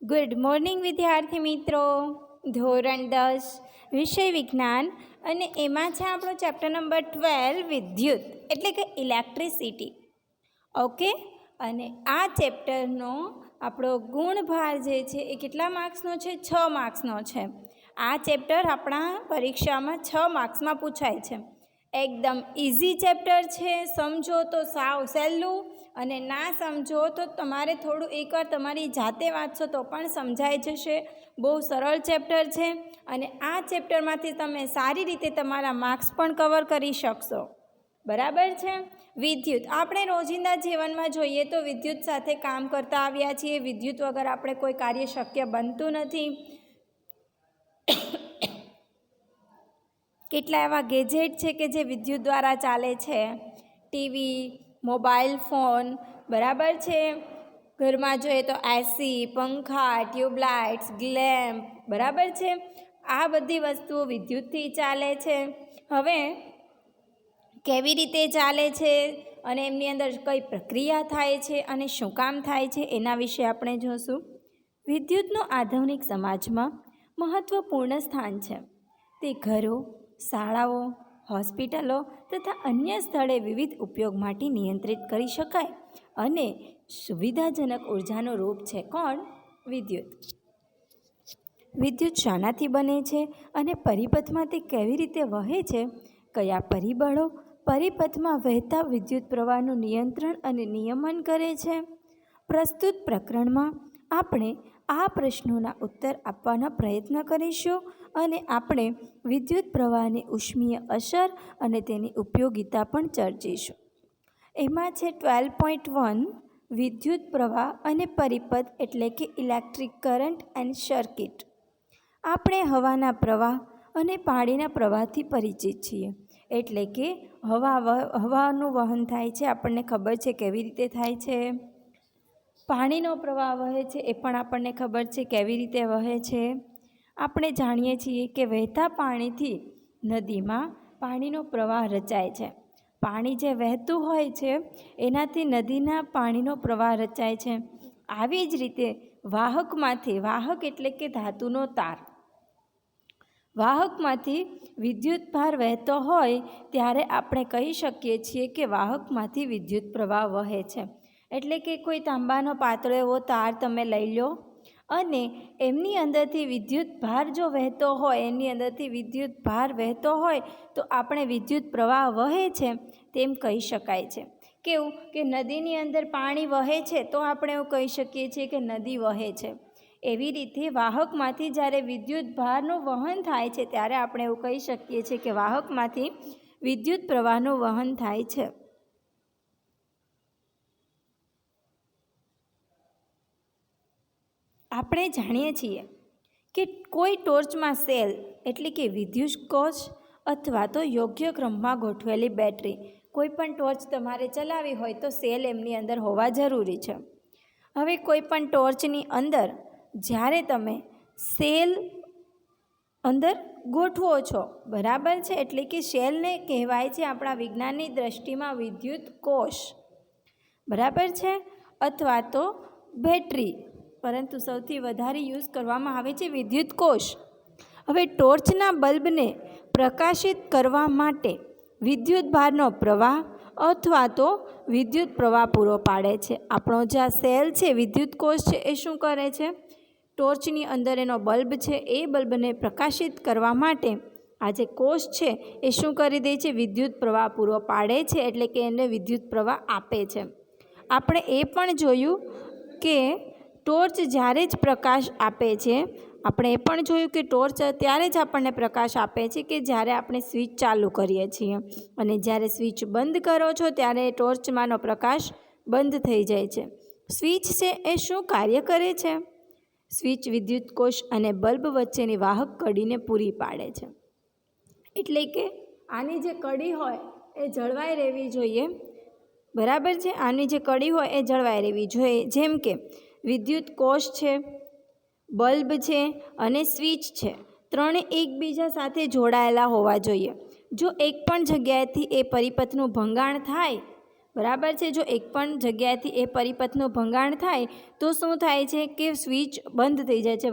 Good morning વિદ્યાર્થી મિત્રો. ધોરણ 10 વિષય વિજ્ઞાન અને એમાં છે આપણો ચેપ્ટર નંબર 12 વિદ્યુત એટલે કે ઇલેક્ટ્રિસિટી. ઓકે, અને આ ચેપ્ટરનો આપણો ગુણભાર જે છે એ કેટલા માર્ક્સનો છે? 6 માર્ક્સનો છે. આ ચેપ્ટર આપણા પરીક્ષામાં 6 માર્ક્સમાં પૂછાય છે. એકદમ ઇઝી ચેપ્ટર છે. સમજો તો સાવ સહેલું, અને ના સમજો તો તમારે થોડું એકવાર તમારી જાતે વાંચશો તો પણ સમજાઈ જશે. બહુ સરળ ચેપ્ટર છે, અને આ ચેપ્ટરમાંથી તમે સારી રીતે તમારા માર્ક્સ પણ કવર કરી શકશો. બરાબર છે. વિદ્યુત આપણે રોજિંદા જીવનમાં જોઈએ તો વિદ્યુત સાથે કામ કરતા આવ્યા છીએ. વિદ્યુત વગર આપણે કોઈ કાર્ય શક્ય બનતું નથી. કેટલા એવા ગેજેટ છે કે જે વિદ્યુત દ્વારા ચાલે છે. ટીવી, મોબાઈલ ફોન, બરાબર છે. ઘરમાં જોઈએ તો એસી, પંખા, ટ્યુબલાઇટ્સ, લેમ્પ, બરાબર છે. આ બધી વસ્તુઓ વિદ્યુતથી ચાલે છે. હવે કેવી રીતે ચાલે છે અને એમની અંદર કઈ પ્રક્રિયા થાય છે અને શું કામ થાય છે એના વિશે આપણે જોશું. વિદ્યુતનું આધુનિક સમાજમાં મહત્ત્વપૂર્ણ સ્થાન છે. તે ઘરો, શાળાઓ, હોસ્પિટલો તથા અન્ય સ્થળે વિવિધ ઉપયોગ માટે નિયંત્રિત કરી શકાય અને સુવિધાજનક ઉર્જાનું રૂપ છે. કોણ? વિદ્યુત. વિદ્યુત શાનાથી બને છે અને પરિપથમાં તે કેવી રીતે વહે છે? કયા પરિબળો પરિપથમાં વહેતા વિદ્યુત પ્રવાહનું નિયંત્રણ અને નિયમન કરે છે? પ્રસ્તુત પ્રકરણમાં આપણે આ પ્રશ્નોના ઉત્તર આપવાના પ્રયત્ન કરીશું, અને આપણે વિદ્યુત પ્રવાહની ઉષ્મીય અસર અને તેની ઉપયોગિતા પણ ચર્ચીશું. એમાં છે 12.1 વિદ્યુત પ્રવાહ અને પરિપથ એટલે કે ઇલેક્ટ્રિક કરંટ એન્ડ સર્કિટ. આપણે હવાના પ્રવાહ અને પાણીના પ્રવાહથી પરિચિત છીએ. એટલે કે હવાનું વહન થાય છે, આપણને ખબર છે કેવી રીતે થાય છે. પાણીનો પ્રવાહ વહે છે, એ પણ આપણને ખબર છે કેવી રીતે વહે છે. આપણે જાણીએ છીએ કે વહેતા પાણીથી નદીમાં પાણીનો પ્રવાહ રચાય છે. પાણી જે વહેતું હોય છે એનાથી નદીના પાણીનો પ્રવાહ રચાય છે. આવી જ રીતે વાહકમાંથી, વાહક એટલે કે ધાતુનો તાર, વાહકમાંથી વિદ્યુત ભાર વહેતો હોય ત્યારે આપણે કહી શકીએ છીએ કે વાહકમાંથી વિદ્યુત પ્રવાહ વહે છે. એટલે કે કોઈ તાંબાનો પાતળો એવો તાર તમે લઈ લો અને એમની અંદરથી વિદ્યુત ભાર જો વહેતો હોય, એની અંદરથી વિદ્યુત ભાર વહેતો હોય તો આપણે વિદ્યુત પ્રવાહ વહે છે તેમ કહી શકાય છે. કેવું કે નદીની અંદર પાણી વહે છે તો આપણે એવું કહી શકીએ છીએ કે નદી વહે છે. એવી રીતે વાહકમાંથી જ્યારે વિદ્યુત ભારનું વહન થાય છે ત્યારે આપણે એવું કહી શકીએ છીએ કે વાહકમાંથી વિદ્યુત પ્રવાહનું વહન થાય છે. આપણે જાણીએ છીએ કે કોઈ ટોર્ચમાં સેલ એટલે કે વિદ્યુત કોષ અથવા તો યોગ્ય ક્રમમાં ગોઠવેલી બેટરી, કોઈ પણ ટોર્ચ તમારે ચલાવવી હોય તો સેલ એમની અંદર હોવા જરૂરી છે. હવે કોઈ પણ ટોર્ચની અંદર જ્યારે તમે સેલ અંદર ગોઠવો છો, બરાબર છે, એટલે કે સેલને કહેવાય છે આપણા વિજ્ઞાનની દ્રષ્ટિમાં વિદ્યુત કોષ, બરાબર છે, અથવા તો બેટરી, પરંતુ સૌથી વધારે યુઝ કરવામાં આવે છે વિદ્યુત કોષ. હવે ટોર્ચના બલ્બને પ્રકાશિત કરવા માટે વિદ્યુત ભારનો પ્રવાહ અથવા તો વિદ્યુત પ્રવાહ પૂરો પાડે છે. આપણો જે આ સેલ છે, વિદ્યુત કોષ છે, એ શું કરે છે? ટોર્ચની અંદર એનો બલ્બ છે, એ બલ્બને પ્રકાશિત કરવા માટે આ જે કોષ છે એ શું કરી દે છે? વિદ્યુત પ્રવાહ પૂરો પાડે છે, એટલે કે એને વિદ્યુત પ્રવાહ આપે છે. આપણે એ પણ જોયું કે ટોર્ચ જ્યારે જ પ્રકાશ આપે છે, આપણે એ પણ જોયું કે ટોર્ચ ત્યારે જ આપણને પ્રકાશ આપે છે કે જ્યારે આપણે સ્વિચ ચાલુ કરીએ છીએ, અને જ્યારે સ્વિચ બંધ કરો છો ત્યારે ટોર્ચમાંનો પ્રકાશ બંધ થઈ જાય છે. સ્વિચ છે એ શું કાર્ય કરે છે? સ્વિચ વિદ્યુત કોષ અને બલ્બ વચ્ચેની વાહક કડીને પૂરી પાડે છે. એટલે કે આની જે કડી હોય એ જળવાઈ રહેવી જોઈએ, બરાબર છે. આની જે કડી હોય એ જળવાઈ રહેવી જોઈએ. જેમ કે વિદ્યુત કોષ છે, બલ્બ છે અને સ્વિચ છે, ત્રણે એકબીજા સાથે જોડાયેલા હોવા જોઈએ. જો એક પણ જગ્યાએથી એ પરિપથનું ભંગાણ થાય, બરાબર છે. જો એક પણ જગ્યાએથી એ પરિપથનું ભંગાણ થાય તો શું થાય છે કે સ્વિચ બંધ થઈ જાય છે,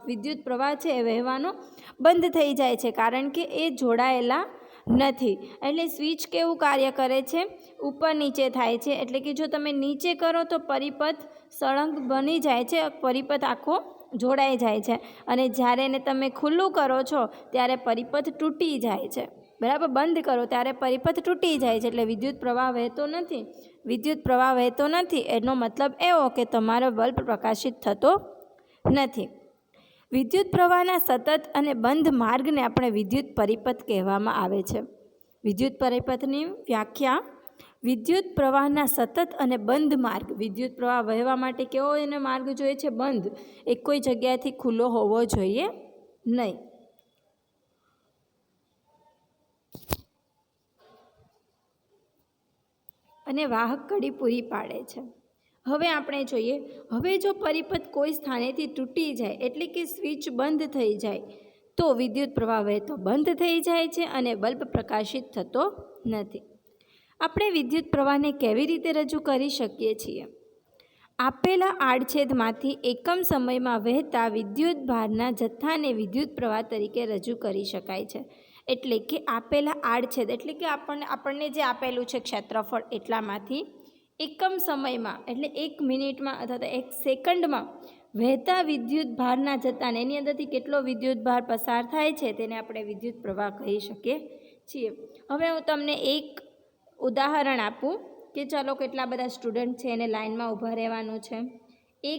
વિદ્યુત પ્રવાહ છે એ વહેવાનો બંધ થઈ જાય છે, કારણ કે એ જોડાયેલા નથી. એટલે સ્વિચ કેવું કાર્ય કરે છે, ઉપર નીચે થાય છે. એટલે કે જો તમે નીચે કરો તો પરિપથ સળંગ બની જાય છે, પરિપથ આખો જોડાઈ જાય છે, અને જ્યારે એને તમે ખુલ્લું કરો છો ત્યારે પરિપથ તૂટી જાય છે. બરાબર, બંધ કરો ત્યારે પરિપથ તૂટી જાય છે, એટલે વિદ્યુત પ્રવાહ વહેતો નથી. વિદ્યુત પ્રવાહ વહેતો નથી એનો મતલબ એવો કે તમારો બલ્બ પ્રકાશિત થતો નથી. વિદ્યુત પ્રવાહના સતત અને બંધ માર્ગને આપણે વિદ્યુત પરિપથ કહેવામાં આવે છે. વિદ્યુત પરિપથની વ્યાખ્યા: વિદ્યુત પ્રવાહના સતત અને બંધ માર્ગ. વિદ્યુત પ્રવાહ વહેવા માટે કેવો એને માર્ગ જોઈએ છે? બંધ. એક કોઈ જગ્યાએથી ખુલ્લો હોવો જોઈએ નહીં. અને વાહક કડી પૂરી પાડે છે. હવે આપણે જોઈએ, હવે જો પરિપથ કોઈ સ્થાનેથી તૂટી જાય, એટલે કે સ્વિચ બંધ થઈ જાય, તો વિદ્યુત પ્રવાહ વહેતો બંધ થઈ જાય છે અને બલ્બ પ્રકાશિત થતો નથી. આપણે વિદ્યુત પ્રવાહને કેવી રીતે રજૂ કરી શકીએ છીએ? આપેલા આડછેદમાંથી એકમ સમયમાં વહેતા વિદ્યુત ભારના જથ્થાને વિદ્યુત પ્રવાહ તરીકે રજૂ કરી શકાય છે. એટલે કે આપેલા આડછેદ એટલે કે આપણને જે આપેલું છે ક્ષેત્રફળ, એટલામાંથી એકમ સમયમાં એટલે 1 મિનિટમાં અથવા તો 1 સેકન્ડમાં વહેતા વિદ્યુત ભારના જથ્થાને, એની અંદરથી કેટલો વિદ્યુત ભાર પસાર થાય છે તેને આપણે વિદ્યુત પ્રવાહ કહી શકીએ છીએ. હવે હું તમને એક ઉદાહરણ આપું કે ચાલો કેટલા બધા સ્ટુડન્ટ છે એને લાઇનમાં ઊભા રહેવાનું છે.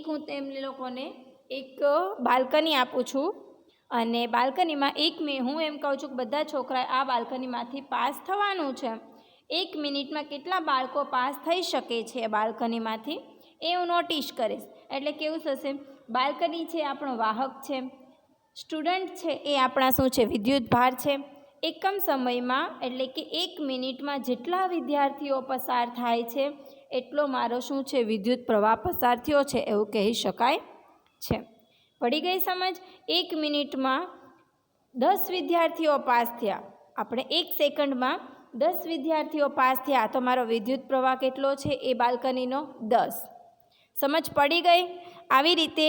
હું તેમને લોકોને એક બાલ્કની આપું છું, અને બાલ્કનીમાં હું એમ કહું છું કે બધા છોકરાએ આ બાલ્કનીમાંથી પાસ થવાનું છે. 1 મિનિટમાં કેટલા બાળકો પાસ થઈ શકે છે બાલ્કનીમાંથી એ હું નોટિસ કરીશ. એટલે કેવું થશે, બાલ્કની છે આપણો વાહક છે, સ્ટુડન્ટ છે એ આપણા શું છે? વિદ્યુત ભાર છે. એકમ સમયમાં એટલે કે 1 મિનિટમાં જેટલા વિદ્યાર્થીઓ પસાર થાય છે એટલો મારો શું છે? વિદ્યુત પ્રવાહ પસાર થયો છે એવું કહી શકાય છે. પડી ગઈ સમજ? 1 મિનિટમાં 10 વિદ્યાર્થીઓ પાસ થયા, આપણે 1 સેકન્ડમાં 10 વિદ્યાર્થીઓ પાસ થયા, તો મારો વિદ્યુત પ્રવાહ કેટલો છે એ બાલ્કનીનો? 10. સમજ પડી ગઈ? આવી રીતે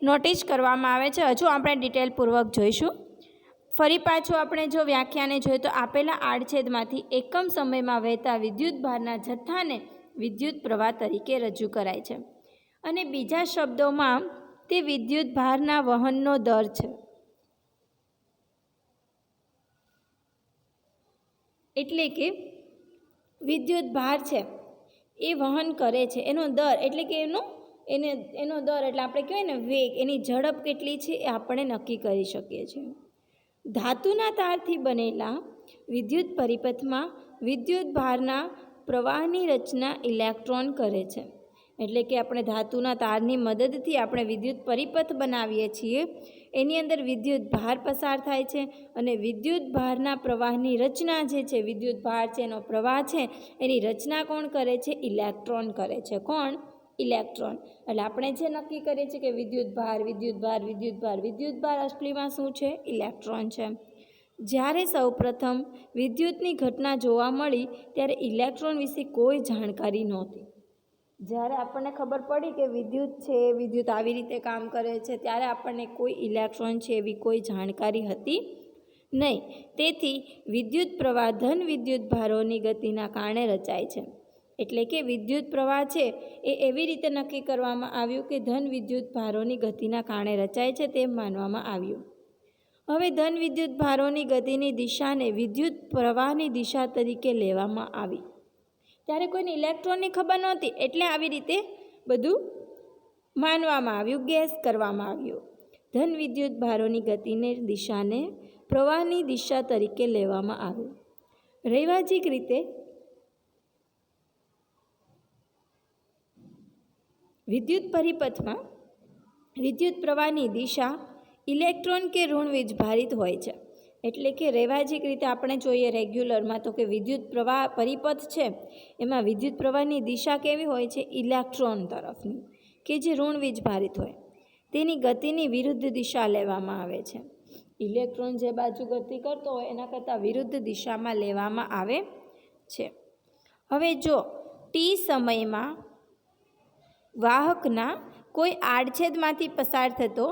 નોટિસ કરવામાં આવે છે. હજુ આપણે ડિટેલપૂર્વક જોઈશું. ફરી પાછું આપણે જો વ્યાખ્યાને જોઈએ તો આપેલા આડછેદમાંથી એકમ સમયમાં વહેતા વિદ્યુત ભારના જથ્થાને વિદ્યુત પ્રવાહ તરીકે રજૂ કરાય છે. અને બીજા શબ્દોમાં તે વિદ્યુત ભારના વહનનો દર છે. એટલે કે વિદ્યુત ભાર છે એ વહન કરે છે, એનો દર એટલે કે એનો દર એટલે આપણે કહેવાય ને વેગ, એની ઝડપ કેટલી છે એ આપણે નક્કી કરી શકીએ છીએ. ધાતુના તારથી બનેલા વિદ્યુત પરિપથમાં વિદ્યુત ભારના પ્રવાહની રચના ઇલેક્ટ્રોન કરે છે. એટલે કે આપણે ધાતુના તારની મદદથી આપણે વિદ્યુત પરિપથ બનાવીએ છીએ, એની અંદર વિદ્યુત ભાર પસાર થાય છે, અને વિદ્યુત ભારના પ્રવાહની રચના જે છે, વિદ્યુત ભાર છે એનો પ્રવાહ છે એની રચના કોણ કરે છે? ઇલેક્ટ્રોન કરે છે. કોણ? ઇલેક્ટ્રોન. એટલે આપણે જે નક્કી કરીએ છીએ કે વિદ્યુત ભાર અસલીમાં શું છે? ઇલેક્ટ્રોન છે. જ્યારે સૌપ્રથમ વિદ્યુતની ઘટના જોવા મળી ત્યારે ઇલેક્ટ્રોન વિશે કોઈ જાણકારી નહોતી. જ્યારે આપણને ખબર પડી કે વિદ્યુત આવી રીતે કામ કરે છે, ત્યારે આપણને કોઈ ઇલેક્ટ્રોન છે એવી કોઈ જાણકારી હતી નહીં. તેથી વિદ્યુત પ્રવાહ ધન વિદ્યુત ભારોની ગતિના કારણે રચાય છે. એટલે કે વિદ્યુત પ્રવાહ છે એ એવી રીતે નક્કી કરવામાં આવ્યું કે ધન વિદ્યુત ભારોની ગતિના કારણે રચાય છે તેમ માનવામાં આવ્યું. હવે ધન વિદ્યુત ભારોની ગતિની દિશાને વિદ્યુત પ્રવાહની દિશા તરીકે લેવામાં આવી. ત્યારે કોઈને ઇલેક્ટ્રોનની ખબર નહોતી, એટલે આવી રીતે બધું માનવામાં આવ્યું, ગેસ કરવામાં આવ્યું. ધન વિદ્યુત ભારોની ગતિની દિશાને પ્રવાહની દિશા તરીકે લેવામાં આવ્યું. રૈવાજિક રીતે વિદ્યુત પરિપથમાં વિદ્યુત પ્રવાહની દિશા ઇલેક્ટ્રોન કે ઋણ વીજભારિત હોય છે. એટલે કે રૈવાજિક રીતે આપણે જોઈએ રેગ્યુલરમાં તો કે વિદ્યુત પ્રવાહ પરિપથ છે એમાં વિદ્યુત પ્રવાહની દિશા કેવી હોય છે? ઇલેક્ટ્રોન તરફની, કે જે ઋણ વીજભારિત હોય. તેની ગતિની વિરુદ્ધ દિશા લેવામાં આવે છે. ઇલેક્ટ્રોન જે બાજુ ગતિ કરતો હોય એના કરતાં વિરુદ્ધ દિશામાં લેવામાં આવે છે. હવે જો ટી સમયમાં વાહકના કોઈ આડછેદમાંથી પસાર થતો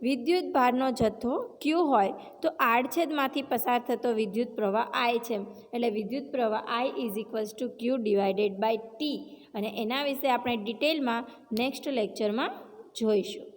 વિદ્યુત ભારનો જથ્થો ક્યુ હોય તો આડછેદમાંથી પસાર થતો વિદ્યુત પ્રવાહ આઈ છે. એટલે વિદ્યુત પ્રવાહ I is equals to Q divided by T. અને એના વિશે આપણે ડિટેલમાં નેક્સ્ટ લેક્ચરમાં જોઈશું.